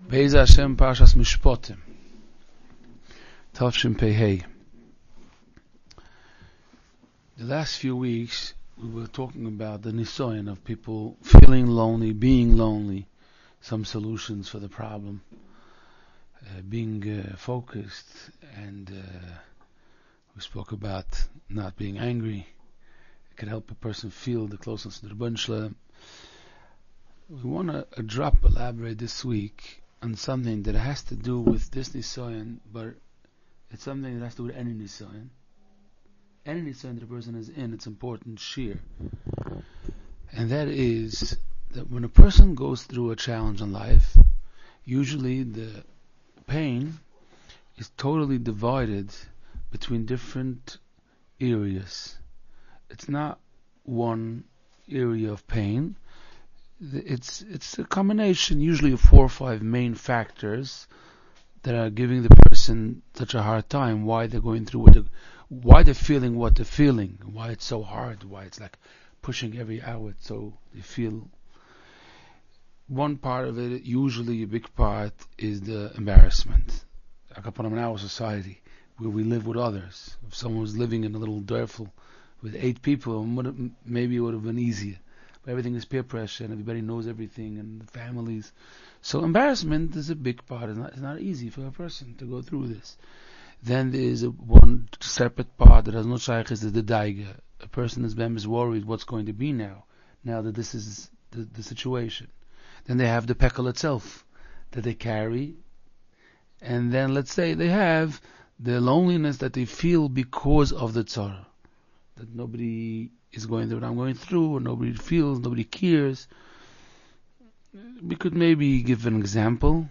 Be'ez Hashem Parshas Mishpotim Tavshin Pei. The last few weeks we were talking about the nisoyan of people feeling lonely, being lonely, some solutions for the problem, being focused, and we spoke about not being angry. It can help a person feel the closeness to the Rebbeinu Shalom. We want to elaborate this week on something that has to do with this nisoyan, but it's something that has to do with any nisoyan. Any nisoyan that a person is in, it's important sheer. And that is that when a person goes through a challenge in life, usually the pain is totally divided between different areas. It's not one area of pain. It's a combination, usually of 4 or 5 main factors that are giving the person such a hard time. Why they're going through why they're feeling what they're feeling, why it's so hard, why it's like pushing every outlet so they feel. One part of it, usually a big part, is the embarrassment. Upon in our society, where we live with others. If someone was living in a little dörfel with 8 people, maybe it would have been easier. But everything is peer pressure, and everybody knows everything, and the families. So embarrassment is a big part. It's not easy for a person to go through this. Then there is one separate part that has no shaykh, is the daiga. A person is worried what's going to be now that this is the situation. Then they have the pekel itself that they carry, and then let's say they have the loneliness that they feel because of the tzara, that nobody is going through what I'm going through, or nobody feels, nobody cares. We could maybe give an example.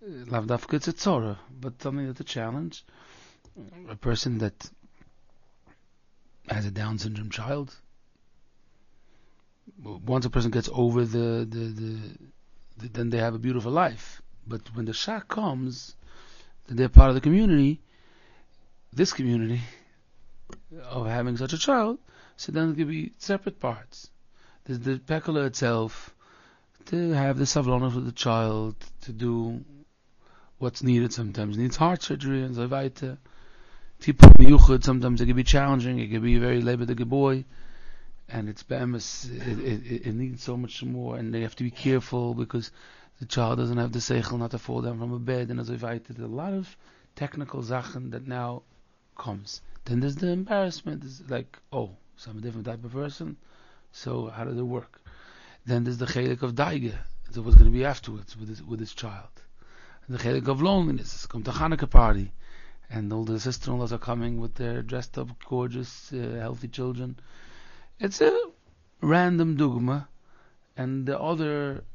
Lav dafka it's a tzara, but something that's a challenge. A person that has a Down syndrome child. Once a person gets over then they have a beautiful life. But when the shock comes, that they're part of the community, this community of having such a child, so then it could be separate parts. There's the pekula itself, to have the savlonah for the child, to do what's needed. Sometimes needs heart surgery and so weiter. Tipul miyuchad, sometimes it can be challenging, it can be a very lebendige boy, and it's be'emes, it needs so much more, and they have to be careful because the child doesn't have the seichel not to fall down from a bed, and so weiter. There's a lot of technical sachen that now comes. Then there's the embarrassment. It's like, so I'm a different type of person, so how does it work? Then there's the chelik of daige, so what's going to be afterwards with this child? And the chelik of loneliness. It's come to Hanukkah party, and all the sister-in-laws are coming with their dressed up, gorgeous, healthy children. It's a random dogma, and the other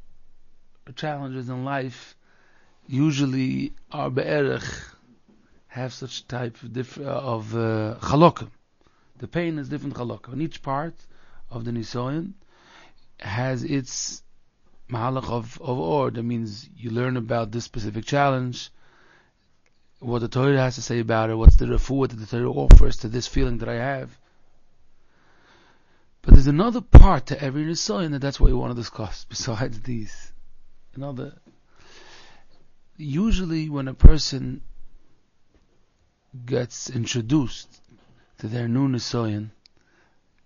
challenges in life usually are be'erech, have such type of chalokim. The pain is different chalokim. And each part of the nisoyan has its mahalach of or. That means you learn about this specific challenge, what the Torah has to say about it, what's the refuah that the Torah offers to this feeling that I have. But there's another part to every nisoyan, and that's what we want to discuss besides these. Usually when a person gets introduced to their new nisoyan,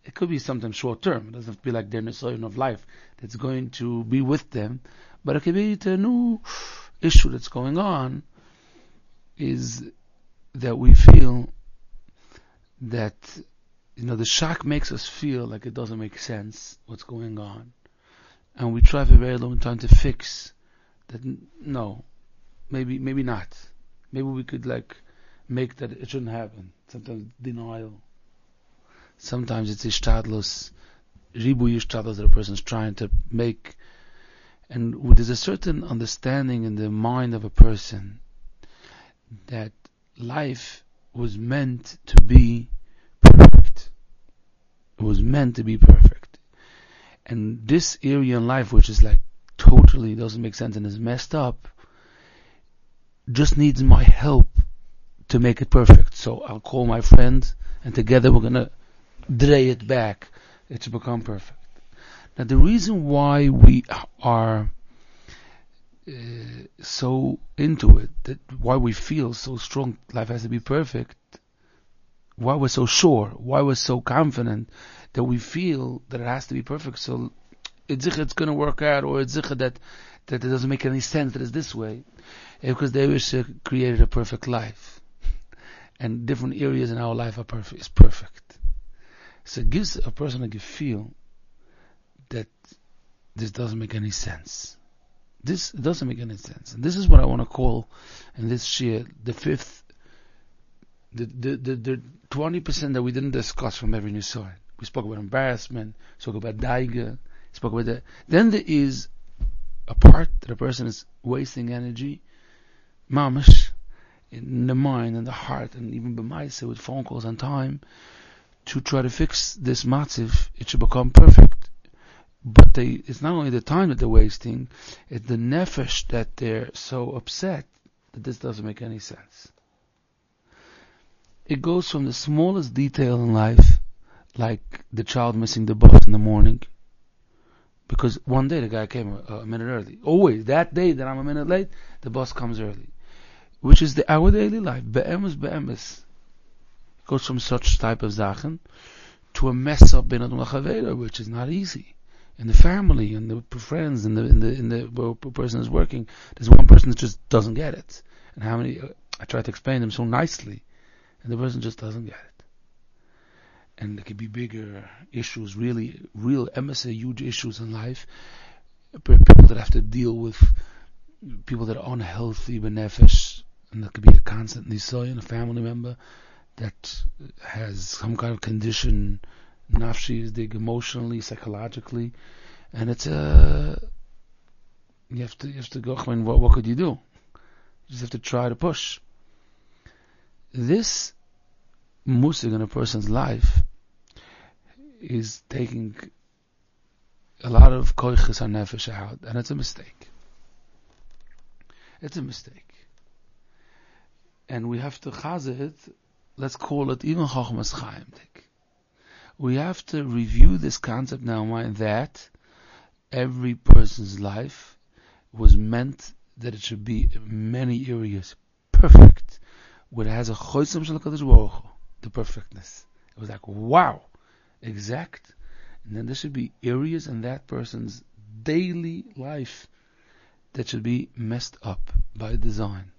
it could be sometimes short term. It doesn't have to be like their nisoyan of life that's going to be with them, but it could be the new issue that's going on, is that we feel that the shock makes us feel like it doesn't make sense what's going on, and we try for a very long time to fix that. No, maybe not. Maybe we could make that it shouldn't happen. Sometimes denial. Sometimes it's ishtadlus, ribu ishtadlus that a person's trying to make. And there's a certain understanding in the mind of a person that life was meant to be perfect. It was meant to be perfect. And this area in life, which is totally doesn't make sense and is messed up, just needs my help to make it perfect. So I'll call my friend, and together we're going to dray it back. It should become perfect. Now the reason why we are so into it, that why we feel so strong life has to be perfect, why we're so sure, why we're so confident that we feel that it has to be perfect. So it's going to work out, or it's that it doesn't make any sense that it's this way, because they wish created a perfect life, and different areas in our life is perfect. So it gives a person a feel that this doesn't make any sense. This doesn't make any sense. And this is what I want to call in this shir the fifth, the 20% that we didn't discuss from every nisoin. We spoke about embarrassment, spoke about daiga, spoke about that. Then there is a part that a person is wasting energy, mamish, in the mind and the heart, and even b'maisa with phone calls on time, to try to fix this matziv. It should become perfect. But it's not only the time that they're wasting, it's the nefesh that they're so upset that this doesn't make any sense. It goes from the smallest detail in life, like the child missing the bus in the morning, because one day the guy came a minute early. Always, that day that I'm a minute late, the bus comes early. Which is our daily life. Be'emes. It goes from such type of zachen to a mess up in a which is not easy. In the family, in the friends, in the where a person is working, there's one person that just doesn't get it. And how many, I try to explain them so nicely, and the person just doesn't get it. And there could be bigger issues, really, real emissary, huge issues in life. People that have to deal with people that are unhealthy, benefesh, and there could be a constant nisoy, a family member that has some kind of condition, nafshi is dig, emotionally, psychologically, and it's you have to go. I mean, what could you do? You just have to try to push. This musig in a person's life is taking a lot of koiches and nefesh out, and it's a mistake. It's a mistake, and we have to chazeh it. Let's call it even chochmas chaim. We have to review this concept now, mind that every person's life was meant that it should be in many areas perfect, where it has a choisem shel HaKadosh Baruch Hu, the perfectness. It was like, wow, exact. And then there should be areas in that person's daily life that should be messed up by design.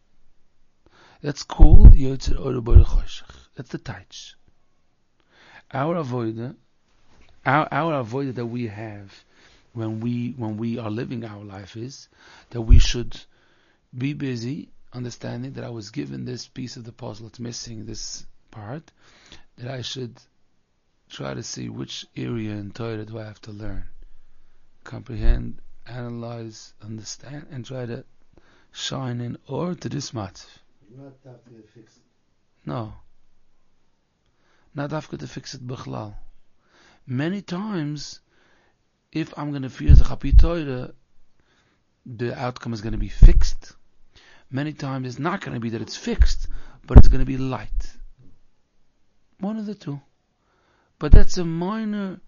That's called Yotzer Ora B'Or Choshech. That's the taich. Our avodah that we have when we are living our life is that we should be busy understanding that I was given this piece of the puzzle, it's missing this part, that I should try to see which area in Torah do I have to learn, comprehend, analyze, understand, and try to shine in or to this matziv. Not have to fix it. No. Not have to fix it bichlal. Many times, if I'm going to fear the Chapi Torah, the outcome is going to be fixed. Many times it's not going to be that it's fixed, but it's going to be light. One of the two. But that's a minor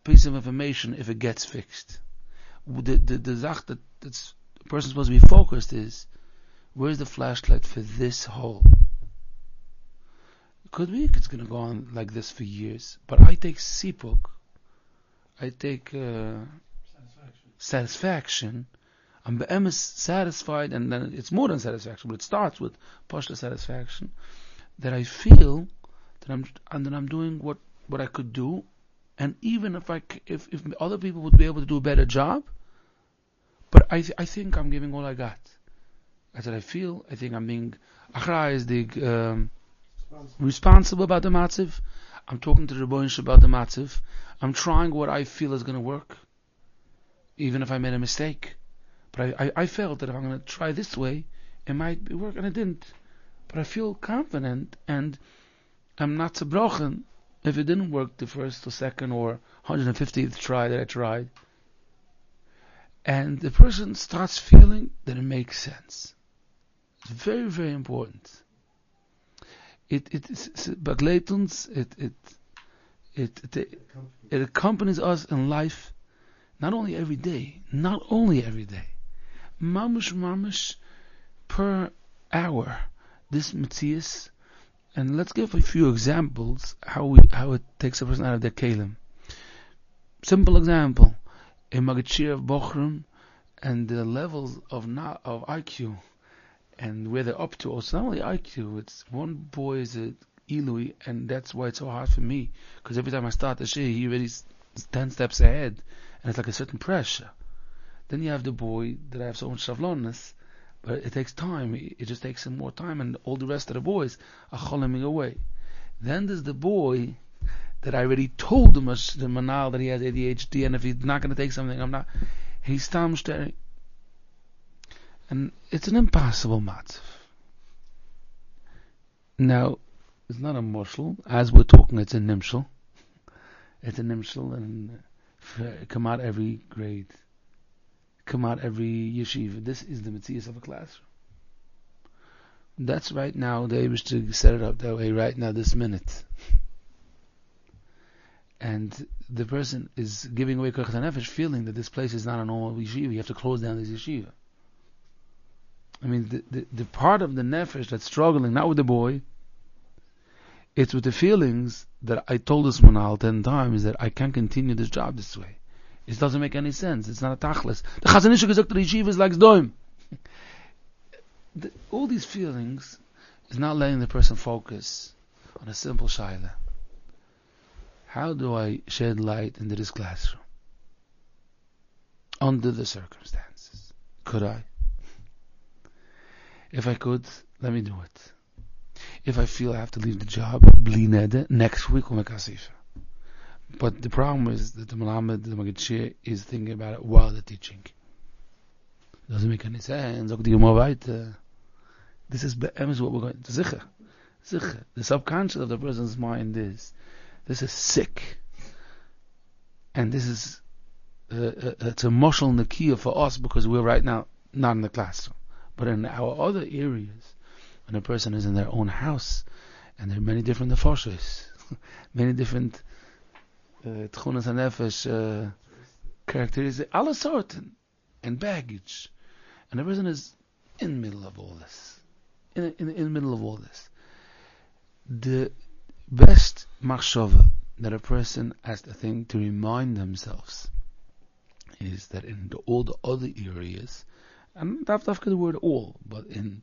piece of information if it gets fixed. The zach that the person's supposed to be focused is, where's the flashlight for this hole? Could be it's going to go on like this for years, but I take sipuk, I take satisfaction. I'm be'emes satisfied, and then it's more than satisfaction, but it starts with pashta satisfaction, that I feel that I'm doing what I could do, and even if other people would be able to do a better job, but I think I'm giving all I got. That's what I feel. I think I'm being responsible about the matziv. I'm talking to the Rebbeinu about the matziv. I'm trying what I feel is going to work, even if I made a mistake. But I felt that if I'm going to try this way, it might work, and it didn't. But I feel confident, and I'm not zerbrochen if it didn't work the first or second or 150th try that I tried. And the person starts feeling that it makes sense. It's very, very important. It accompanies us in life, not only every day, mamish per hour. This Metzias, and let's give a few examples how it takes a person out of their kelim. Simple example: a magachir of Bochrum and the levels of IQ and where they're up to. It's not only IQ; it's one boy is a Ilui, and that's why it's so hard for me. Because every time I start the shir, he already's 10 steps ahead, and it's like a certain pressure. Then you have the boy that I have so much shavlonis, but it takes time. It just takes him more time, and all the rest of the boys are choleming away. Then there's the boy that I already told him, the manal, that he has ADHD, and if he's not going to take something, I'm not. He's tam staring, and it's an impossible matzav. Now, it's not a mushal. As we're talking, it's a nimshal. It's a nimshal, and come out every grade. Come out every yeshiva. This is the metzias of a classroom. That's right now. They wish to set it up that way right now, this minute. And the person is giving away koach nefesh, feeling that this place is not a normal yeshiva. You have to close down this yeshiva. I mean, the part of the nefesh that's struggling, not with the boy, it's with the feelings that I told this manal 10 times that I can't continue this job this way. It doesn't make any sense. It's not a tachlis. The Chazon Ish gesagt, the yeshiva is like Zdoim. All these feelings is not letting the person focus on a simple shaila. How do I shed light into this classroom? Under the circumstances. Could I? If I could, let me do it. If I feel I have to leave the job, bli neder, next week we'll make asifa. But the problem is that the Malamed, the Magid is thinking about it while they're teaching. Doesn't make any sense. This is what we're going to zicher. The subconscious of the person's mind is, this is sick. And this is, it's a moshel nakiya for us because we're right now not in the classroom. But in our other areas, when a person is in their own house, and there are many different nefoshes, many different tchunas hanefesh, characteristics, all sorten, and baggage, and the person is in the middle of all this. In the middle of all this, the best machshava that a person has to think to remind themselves is that in all the other areas, and not the word all, but in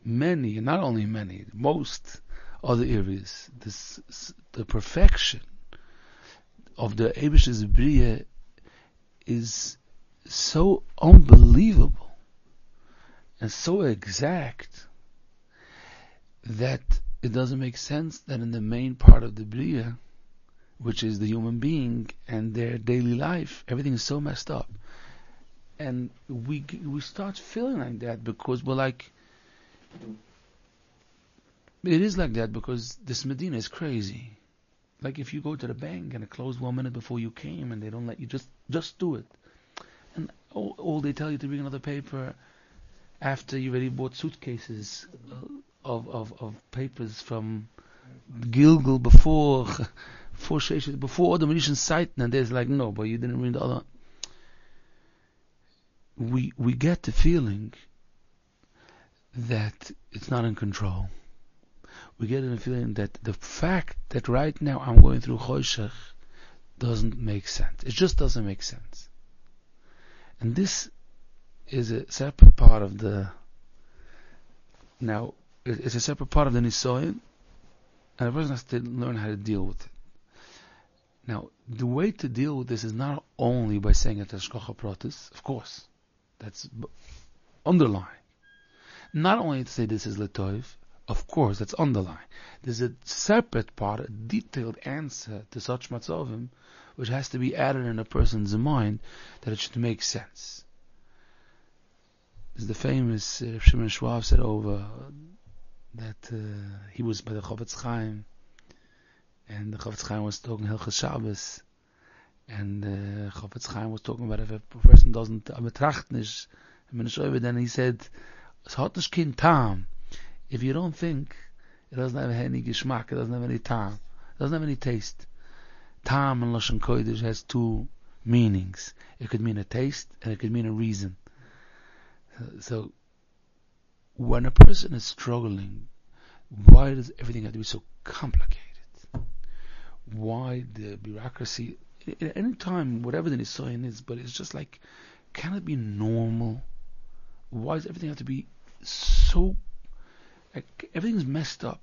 many, not only many, most other areas, the perfection of the Eibish's Bria is so unbelievable and so exact that it doesn't make sense that in the main part of the Bria, which is the human being and their daily life, everything is so messed up. And we start feeling like that because we're like, it is like that because this Medina is crazy. Like if you go to the bank and it closed 1 minute before you came and they don't let you, just do it. And all they tell you to bring another paper after you already bought suitcases of papers from Gilgal before the Mauritian site, and there's like, no, but you didn't read the other. We get the feeling that it's not in control. We get the feeling that the fact that right now I'm going through Choshech doesn't make sense. It just doesn't make sense. And this is a separate part of the... Now, it's a separate part of the Nisoyan, and a person has to learn how to deal with it. Now, the way to deal with this is not only by saying it as Shkocha Protis, of course, that's underlying. Not only to say this is Letoiv, of course, that's underlying. There's a separate part, a detailed answer to such matzovim, which has to be added in a person's mind that it should make sense. There's the famous Shimon Schwab said over that he was by the Chofetz Chaim, and the Chofetz Chaim was talking Hilchos Shabbos, and Chofetz Chaim was talking about if a person doesn't betracht nicht, then he said, es hat nicht kein Tam. If you don't think, it doesn't have any geschmack, it doesn't have any tam, it doesn't have any taste. Tam in Lashon Kodesh has two meanings. It could mean a taste and it could mean a reason. So when a person is struggling, why does everything have to be so complicated? Why the bureaucracy? At any time, whatever the Nisayan is, but it's just like, can it be normal? Why does everything have to be so? Like, everything's messed up.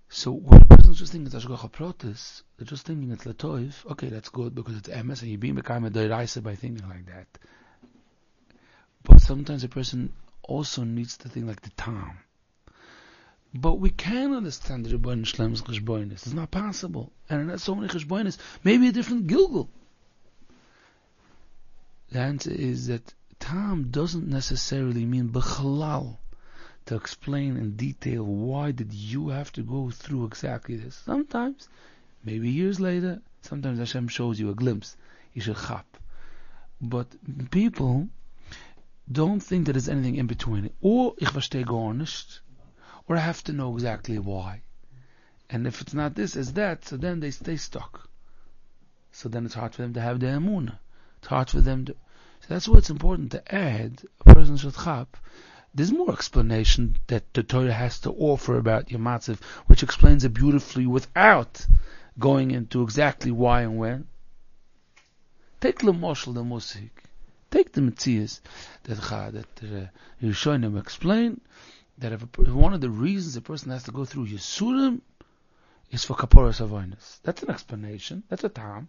So when a person's just thinking it's Ashgacha Protis, they're just thinking it's Latoiv. Okay, that's good because it's Emes and you be Mekayim Doiraisa by thinking like that. But sometimes a person also needs to think like the Tam. But we can understand the Rebbeinu Shlem's Cheshbonis. It's not possible. And there's so many Cheshbonis. Maybe a different Gilgul. The answer is that Tam doesn't necessarily mean B'chalal, to explain in detail why did you have to go through exactly this. Sometimes, maybe years later, sometimes Hashem shows you a glimpse. You should chap. But people don't think that there's anything in between. Or ich verstehe gar nicht, or I have to know exactly why. And if it's not this, it's that, so then they stay stuck. So then it's hard for them to have the emunah. It's hard for them to... So that's why it's important to add, a person should chap. There's more explanation that the Torah has to offer about your matziv, which explains it beautifully without going into exactly why and when. Take the Moshel, the Musik. Take the Metzias that Rishonim explain that if one of the reasons a person has to go through Yisurim is for Kaporas Avonis. That's an explanation. That's a tam.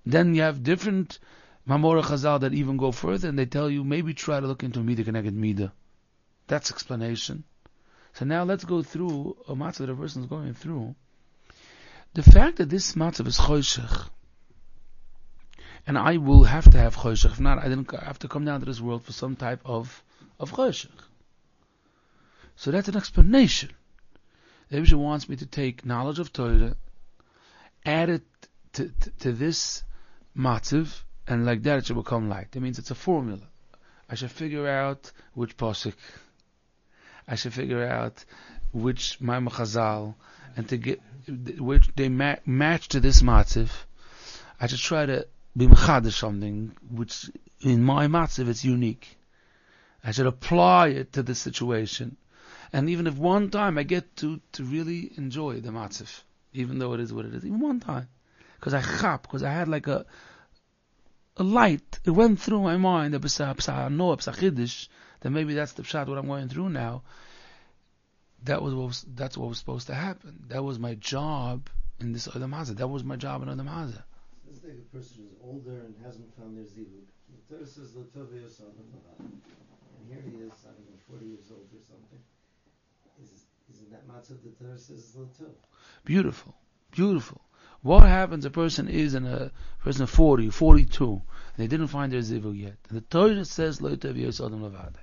Then you have different Mamora Chazal that even go further and they tell you maybe try to look into Mida Keneged Mida. That's explanation. So now let's go through a matzah that a person is going through. The fact that this matzah is choshech, and I will have to have choshech. If not, I have to come down to this world for some type of choshech. So that's an explanation. The Rebbe wants me to take knowledge of Torah, add it to this matzav, and like that it should become light. That means it's a formula. I should figure out which pasuk. I should figure out which Maimah Chazal, and to get which they match to this matzav. I should try to be mechadish something which in my matzav it's unique. I should apply it to the situation, and even if one time I get to really enjoy the matzav, even though it is what it is, even one time, because I had like a light, it went through my mind, that maybe that's the pshat what I'm going through now. That's what was supposed to happen. That was my job in this Odom Hazeh. That was my job in Odom Hazeh. Let's take a person who's older and hasn't found their zivug. The Torah says, and here he is, I don't know, 40 years old or something. Isn't that matzah the Torah says l'tov? Beautiful. Beautiful. What happens? A person is a person of 40, 42, and they didn't find their zivug yet. And the Torah says, "Lo taviyos adam levadei."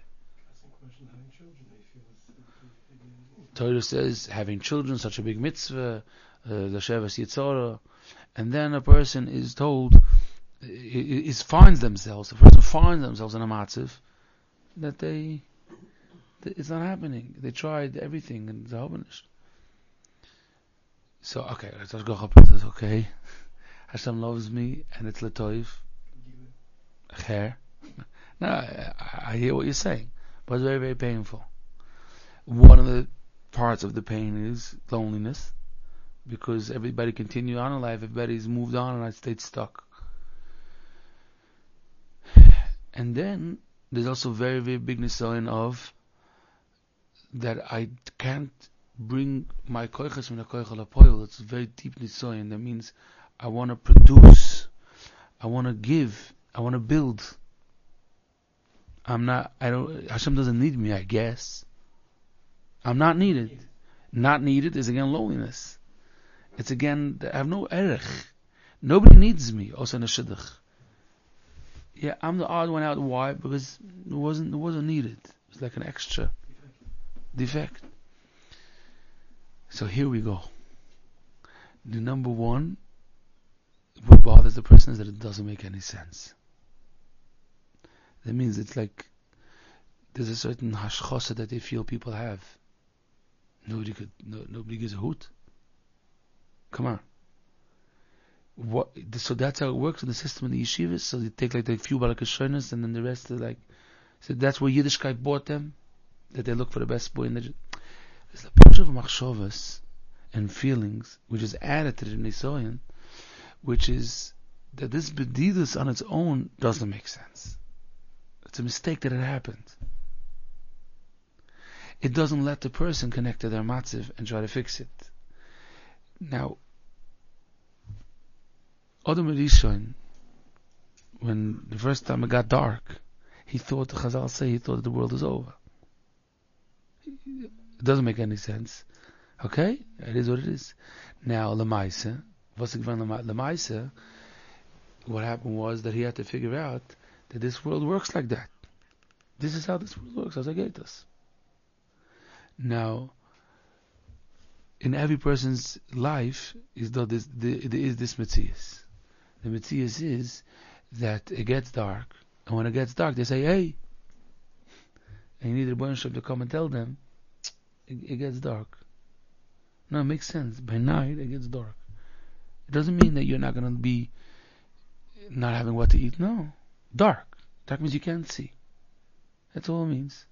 Torah says having children, such a big mitzvah, l'shevas yitzorah, and then a person is told, finds themselves. A person finds themselves in a matziv that it's not happening. They tried everything and it's happening. So, okay, let's go up with this, okay? Hashem loves me, and it's letoiv. Cher. No, I hear what you're saying, but it's very, very painful. One of the parts of the pain is loneliness, because everybody continued on in life, everybody's moved on, and I stayed stuck. And then, there's also very, very big nisayon of that I can't bring my koiches from the koichel apoil. It's a very deep nisayon. That means I want to produce, I want to give, I want to build. Hashem doesn't need me, I guess. I'm not needed. Not needed is again loneliness. It's again, I have no erech. Nobody needs me, also in a shidduch. Yeah, I'm the odd one out. Why? Because it wasn't needed. It's like an extra defect. So here we go. The number one, what bothers the person is that it doesn't make any sense. That means it's like there's a certain hashchosa that they feel people have. Nobody gives a hoot. Come on. So that's how it works in the system in the yeshivas. So they take like the few balakashonas, and then the rest are like. So that's where Yiddishkeit bought them. That they look for the best boy in the. There's the bunch of machshavas and feelings which is added to the nisoyan, which is that this bedidus on its own doesn't make sense. It's a mistake that it happened. It doesn't let the person connect to their matziv and try to fix it. Now, Adam Rishon, when the first time it got dark, he thought, the Chazal say, he thought that the world was over. It doesn't make any sense. Okay? It is what it is. Now, Lamaisa, Lamaisa, what happened was that he had to figure out that this world works like that. This is how this world works, as I gave us. Now, in every person's life is there is this Metzias. The Metzias is that it gets dark, and when it gets dark, they say, "Hey," and you need the Rebbeinu Shem to come and tell them, it gets dark. No, it makes sense. By night, it gets dark. It doesn't mean that you're not going to be not having what to eat. No, dark. Dark means you can't see. That's all it means.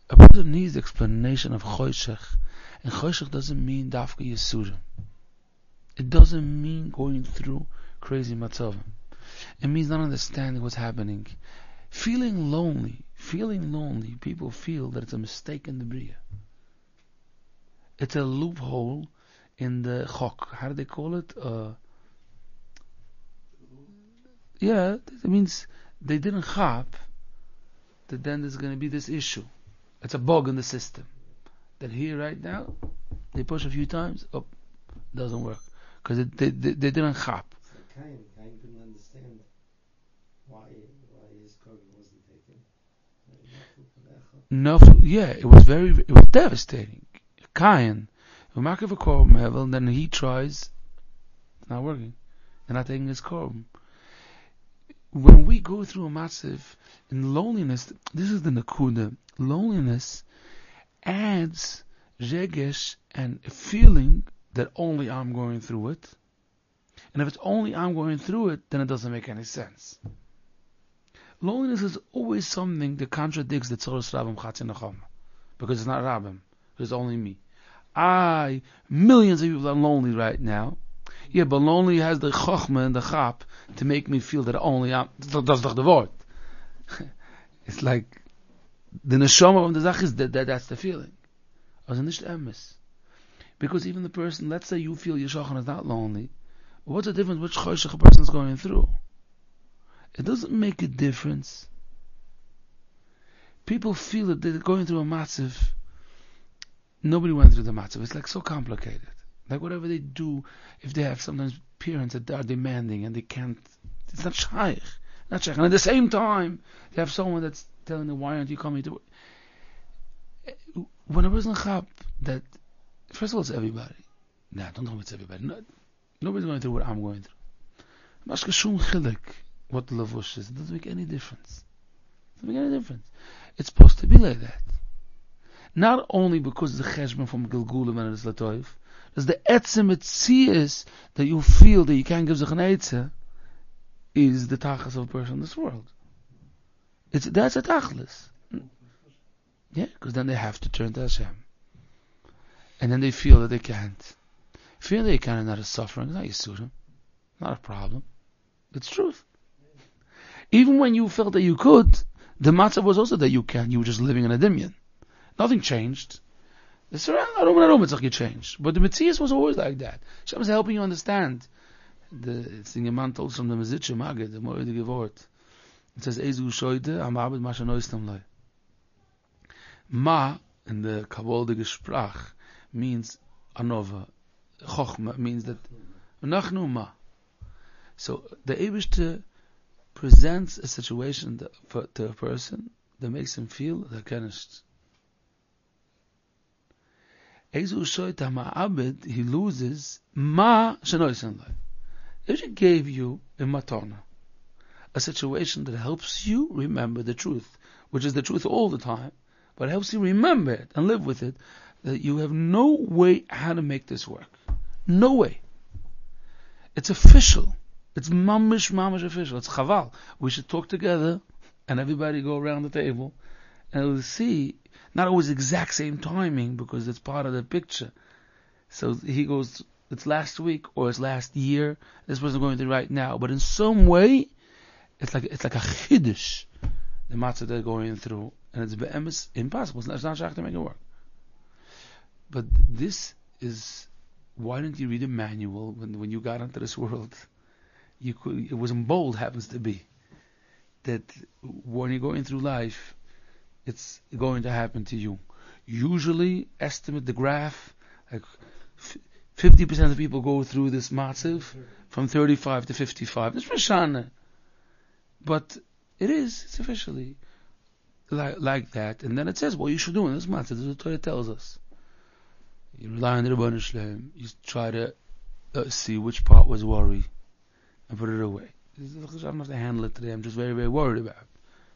A person needs the explanation of choshech, and choshech doesn't mean dafka yisurim. It doesn't mean going through crazy matzavim. It means not understanding what's happening. Feeling lonely. People feel that it's a mistake in the bria. It's a loophole in the chok. How do they call it? Yeah, it means they didn't chap that then there's going to be this issue. It's a bug in the system. That here right now, they push a few times, doesn't work. Because they didn't chap. So Cain couldn't understand why his korban wasn't taken. No, yeah, it was devastating. Cain, Mark of a korban level, then he tries, it's not working. They're not taking his korban. When we go through a massive in loneliness, this is the nakuda. Loneliness adds regesh and a feeling that only I'm going through it. And if it's only I'm going through it, then it doesn't make any sense. Loneliness is always something that contradicts the Tzoros Rabim Chatzin Nachama. Because it's not Rabim. It's only me. Millions of people are lonely right now. Yeah, but lonely has the chokhmah and the chap to make me feel that only I'm... That's doch the word. It's like... The neshama of the zach is that's the feeling. Also nicht emes. Because even the person, let's say you feel your shochan is not lonely, what's the difference which choshech a person is going through? It doesn't make a difference. People feel that they're going through a massive. Nobody went through the massive. It's like so complicated. Like whatever they do, if they have sometimes parents that are demanding and they can't, it's not shaykh. And at the same time, you have someone that's telling them, why aren't you coming to... When a person chap that, first of all, it's everybody. Nah, don't tell me it's everybody. No, nobody's going through what I'm going through. Mashka shum chilek, what the lavush is. It doesn't make any difference. It doesn't make any difference. It's supposed to be like that. Not only because the cheshbon from Gilgulim and it's Latoif, there's the etzem etzias that you feel that you can't give zich an eitzah is the tachlis of a person in this world. That's a tachlis. Yeah, because then they have to turn to Hashem. And then they feel that they can't. Feeling they can and not a suffering, it's not yisurim. Not a problem. It's truth. Even when you felt that you could, the matzah was also that you can. You were just living in a dimyan. Nothing changed. The surrounding it's like it changed. But the Metzias was always like that. Hashem is helping you understand. The man told us from the Mezitche Magid, the Moedige Wort. It says, Ezu shoyde am abed ma shenoistem loi. Ma, in the Kabbaldige Sprach, means anova. Chochma means that nachnu ma. So the Eibishter presents a situation to a person that makes him feel that kenished. Ezu shoyte am abed, he loses ma shenoistem loi. If she gave you a matana, a situation that helps you remember the truth, which is the truth all the time, but helps you remember it and live with it, that you have no way how to make this work. No way. It's official. It's mamish official. It's chaval. We should talk together and everybody go around the table and we'll see, not always exact same timing because it's part of the picture. So he goes, it's last week or it's last year, this person going through right now, but in some way, it's like a chiddush, the matzah they're going through, and it's impossible. It's not shach to make it work. But this is, why didn't you read a manual when you got into this world? It was in bold, happens to be, that when you're going through life, it's going to happen to you. Usually, estimate the graph, like 50% of people go through this matziv from 35 to 55. It's Mashana. But it's officially like that. And then it says what you should do in this matziv. This is what Torah tells us. You rely on the Rebbeinu Shlem. You try to see which part was worry and put it away. I don't have to handle it today. I'm just very, very worried about it.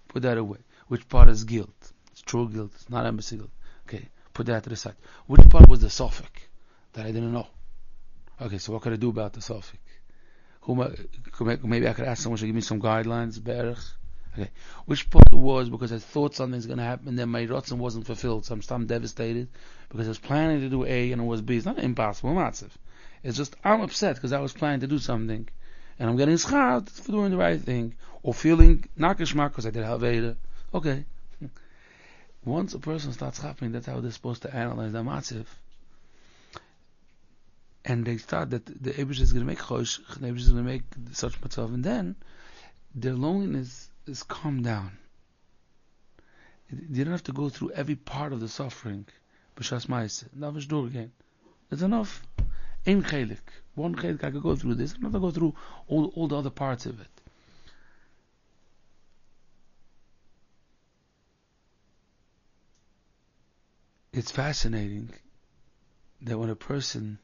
Put that away. Which part is guilt? It's true guilt. It's not embassy guilt. Okay, put that to the side. Which part was the suffix that I didn't know? Okay, so what could I do about the suffix? Maybe I could ask someone to give me some guidelines. Okay, which part was because I thought something's going to happen, then my rotzen wasn't fulfilled, so I'm devastated because I was planning to do A and it was B. It's not impossible, massive. It's just I'm upset because I was planning to do something, and I'm getting schad for doing the right thing, or feeling not geschmack because I did Haveda. Okay. Once a person starts happening, that's how they're supposed to analyze their matziv. And they start that the Eibush is going to make chosh, the Eibush is going to make such matzav, and then their loneliness is calmed down. You don't have to go through every part of the suffering. B'shas ma'aseh, navish dur again. It's enough. Ein chelik. One chelik I could go through this. I don't have to go through all the other parts of it. It's fascinating that when a person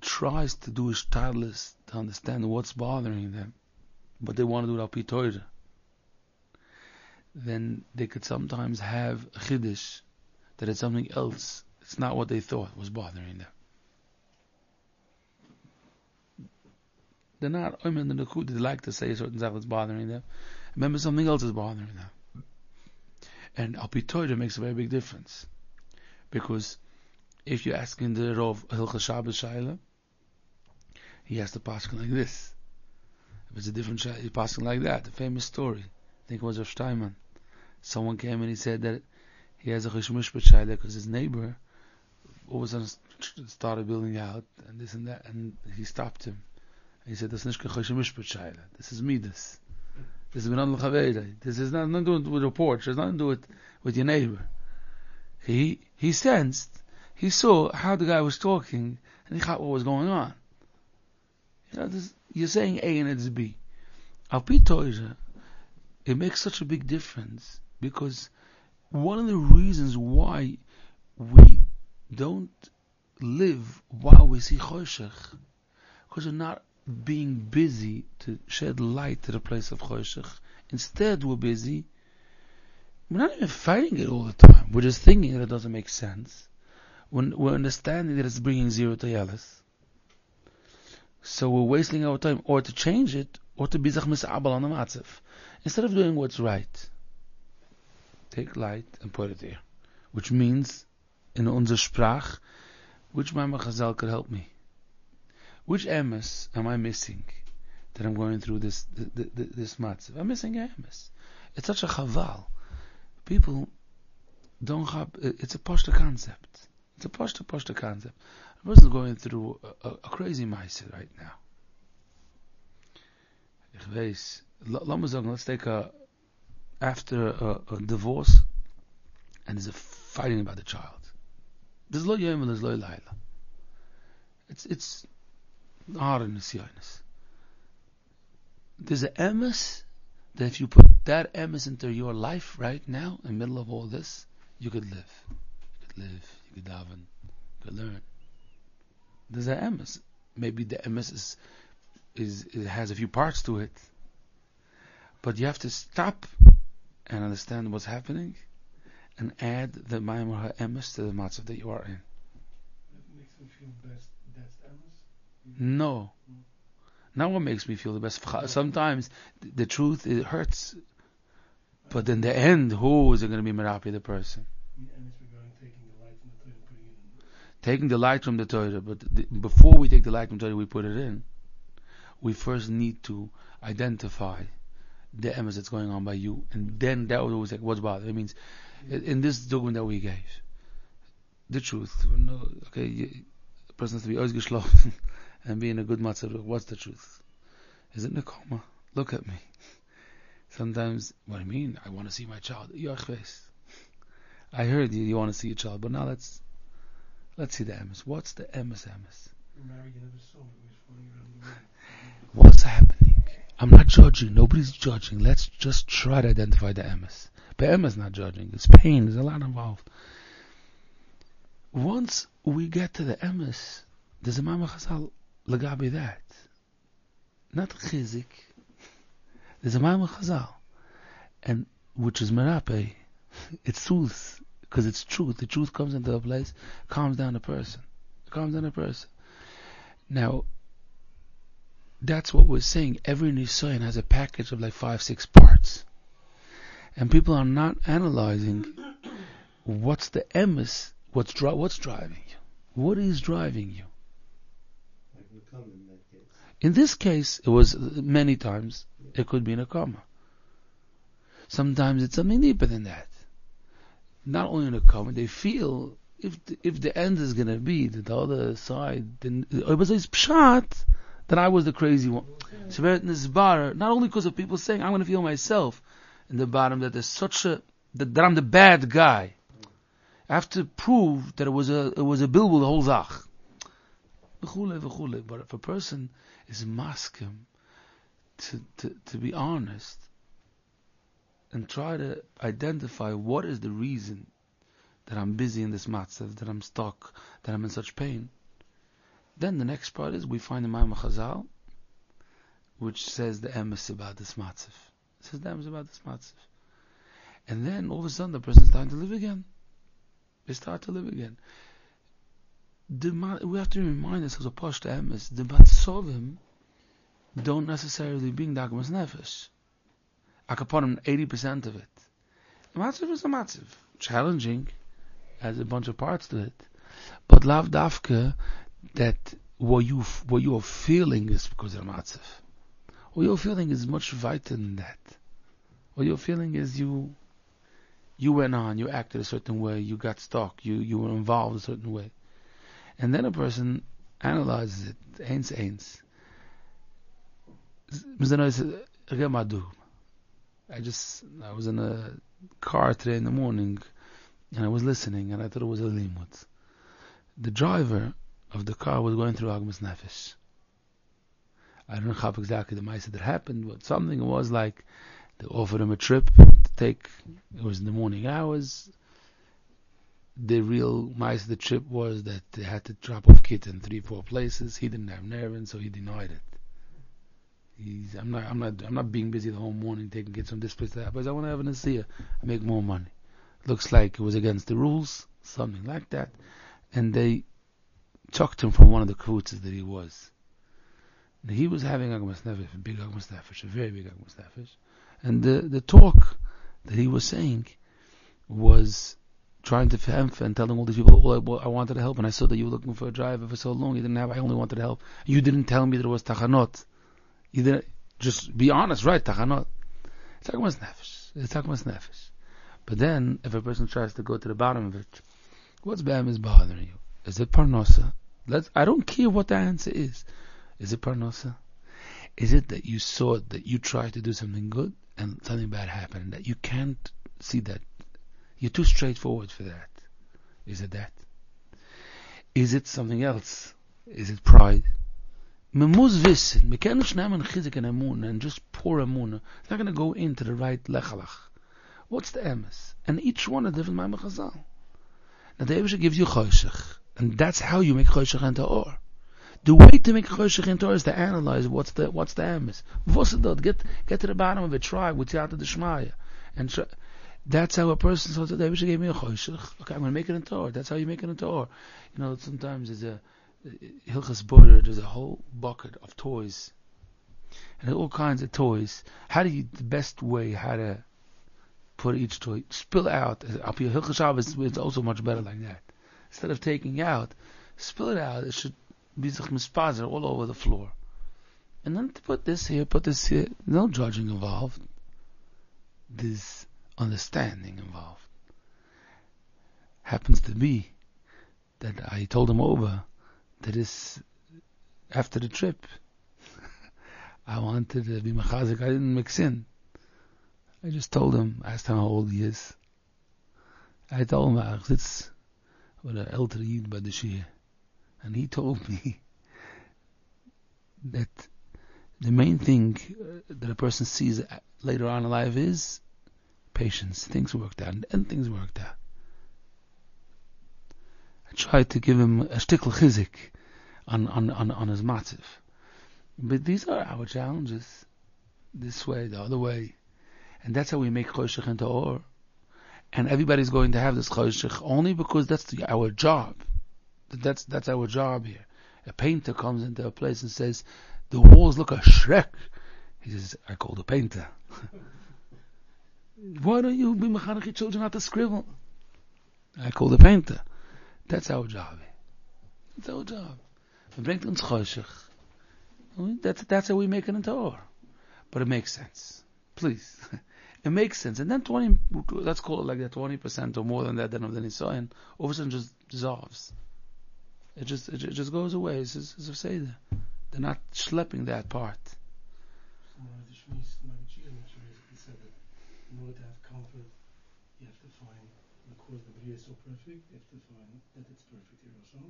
tries to do a shtadlis to understand what's bothering them, but they want to do it al-pi Torah, then they could sometimes have a chiddush that it's something else. It's not what they thought was bothering them. They're not in the Nakud. They like to say a certain stuff that's bothering them. Remember, something else is bothering them. And al-pi Torah makes a very big difference, because if you're asking the Rov Hilchas Shabbos Shaila, he has to pass like this. If it's a different Shaila, he's passing like that. The famous story, I think it was of Steinman. Someone came and he said that he has a Chishmishpat Shaila because his neighbor all of a sudden started building out and this and that, and he stopped him. And he said, "Das ist nicht Chishmishpat Shaila. This is Midas. This is Benadl Chaveda. This has nothing to do with a porch. It has nothing to do with your neighbor." He sensed. He saw how the guy was talking, and he got what was going on. You're saying A and it's B. Al-pi Torah, it makes such a big difference, because one of the reasons why we don't live while we see choshech, because we're not being busy to shed light to the place of choshech. Instead, we're busy. We're not even fighting it all the time. We're just thinking that it doesn't make sense. We're understanding that it's bringing zero to Yelis. So we're wasting our time, or to change it, or to be zach mis'abal on the matzav. Instead of doing what's right, take light and put it there. Which means, in unser Sprach, which Mama Chazal could help me? Which emes am I missing that I'm going through this matzav? I'm missing emes. It's such a chaval. People don't have, it's a pashta concept. It's a pashta concept. A person's going through a crazy mindset right now. Ich weiß, let's take after a divorce, and there's a fighting about the child. There's lo yom and there's lo laila. It's hard in the siyonus. There's an emes that if you put that emes into your life right now, in the middle of all this, you could live. You could daven, you could learn. There's an emes. Maybe the emes it has a few parts to it, but you have to stop and understand what's happening, and add the Maimor HaEmes to the matzav that you are in. It makes me feel best, that's the emes? No. Not what makes me feel the best. Sometimes the truth, it hurts. But in the end, who is it going to be merapi the person? Emes regarding taking the light from the Torah and putting it in. Taking the light from the Torah, but before we take the light from the Torah, we put it in. We first need to identify the emes that's going on by you, and then that was always like, what's bothering? It means, in this document that we gave, the truth. Okay, a person has to be ausgeschlafen and be in a good matzah. What's the truth? Is it nekoma? Look at me. Sometimes, what do you mean? I want to see my child. I heard you want to see your child, but now let's see the emes. What's the emes? You're married, you never saw me. It was falling around the room. What's happening? I'm not judging. Nobody's judging. Let's just try to identify the emes. But emes not judging. It's pain. There's a lot involved. Once we get to the emes, there's a mama chazal lagabi that. Not chizik. There's a mama chazal, and which is merape. It's truth, because it's truth. The truth comes into a place, calms down a person. Now, that's what we're saying. Every nisayon has a package of like 5-6 parts, and people are not analyzing what's the emes, what's driving you, what is driving you. In this case, it was many times. It could be in a comma. Sometimes it's something deeper than that. Not only in a comma, they feel if the end is going to be the other side, then it was pshat that I was the crazy one. So not only because of people saying I'm going to feel myself in the bottom that there's such a that I'm the bad guy. I have to prove that it was a bilbul the whole zach. But if a person is maskim to be honest and try to identify what is the reason that I'm busy in this matzav, that I'm stuck, that I'm in such pain, then the next part is we find the Ma'amar Chazal, which says the emes about this matzav. It says the emes about this matzav. And then all of a sudden the person's starting to live again. They start to live again. We have to remind ourselves of Posh the emes. The matzovim don't necessarily bring the Agmas Nefesh. Akaponim, 80% of it. The matzav is a matzav. Challenging, has a bunch of parts to it. But lav dafka, that what you are feeling is because of the matzav. What you're feeling is much weiter than that. What you're feeling is you went on, you acted a certain way, you got stuck, you were involved a certain way. And then a person analyzes it, eins. I was in a car today in the morning, and I was listening, and I thought it was a limud. The driver of the car was going through Agmas Nefesh. I don't know how exactly the ma'aseh that happened, but something was like they offered him a trip to take. It was in the morning hours. The real ma'aseh the trip was that they had to drop off kit in 3-4 places. He didn't have nerve, so he denied it. I'm not being busy the whole morning taking kids from this place to that place. I want to have an asiyah. I make more money. Looks like it was against the rules, something like that. And they chucked him from one of the kvutzes that he was. And he was having Agmas Nefesh, a big Agmas Nefesh, a very big Agmas Nefesh. And the talk that he was saying was trying to him and telling all these people, I wanted to help, and I saw that you were looking for a driver for so long, you didn't have, I only wanted to help. You didn't tell me there was tachanot. You didn't, just be honest, right, tachanot. It's Agmas Nefesh. But then, if a person tries to go to the bottom of it, what's bad is bothering you? Is it parnasa? I don't care what the answer is. Is it parnasa? Is it that you saw that you tried to do something good and something bad happened, that you can't see that? You're too straightforward for that. Is it that? Is it something else? Is it pride? Man muss wissen, wir können nicht nehmen chizik and emunah and just pour emunah. It's not going to go into the right lechalach. What's the emes? And each one is different Ma'amar Chazal. Now the Eibusha gives you choshech, and that's how you make choshech into or. The way to make choshech into or is to analyze what's the emes. Get to the bottom of it. Try with Yata D'Shmaya, and try. That's how a person says, today Abishai gave me a choshech. Okay, I'm going to make it into Torah. That's how you make it into Torah. You know, sometimes there's a Hilchas Border, there's a whole bucket of toys. And all kinds of toys. How do you, the best way how to put each toy, spill out. Up your Hilchas Shabbos, it's also much better like that. Instead of taking out, spill it out. It should be mispazer all over the floor. And then to put this here, no judging involved. There's understanding involved. Happens to be that I told him over that is after the trip. I wanted to be mechazik. I didn't mix in. I just told him, asked him how old he is. I told him, I sits with an elder Yid by the Shia. And he told me that the main thing that a person sees later on in life is patience. Things worked out, and things worked out. I tried to give him a shtickl chizik on his matziv. But these are our challenges. This way, the other way. And that's how we make choshech into or. And everybody's going to have this choshech only because that's our job. That's our job here. A painter comes into a place and says, the walls look a shrek. He says, I call the painter. Why don't you be mechanech your children not to scribble? I call the painter. That's our job. That's our job. We bring uns choshech. That's how we make it into or. But it makes sense. Please. It makes sense. And then 20, let's call it like that, 20% or more than that then of the Nisayan, all of a sudden just dissolves. It just goes away. It's as I say, they're not schlepping that part. So the Shmiz basically said that in order to have comfort, you have to find, because the Bria is so perfect, you have to find that it's perfect here also.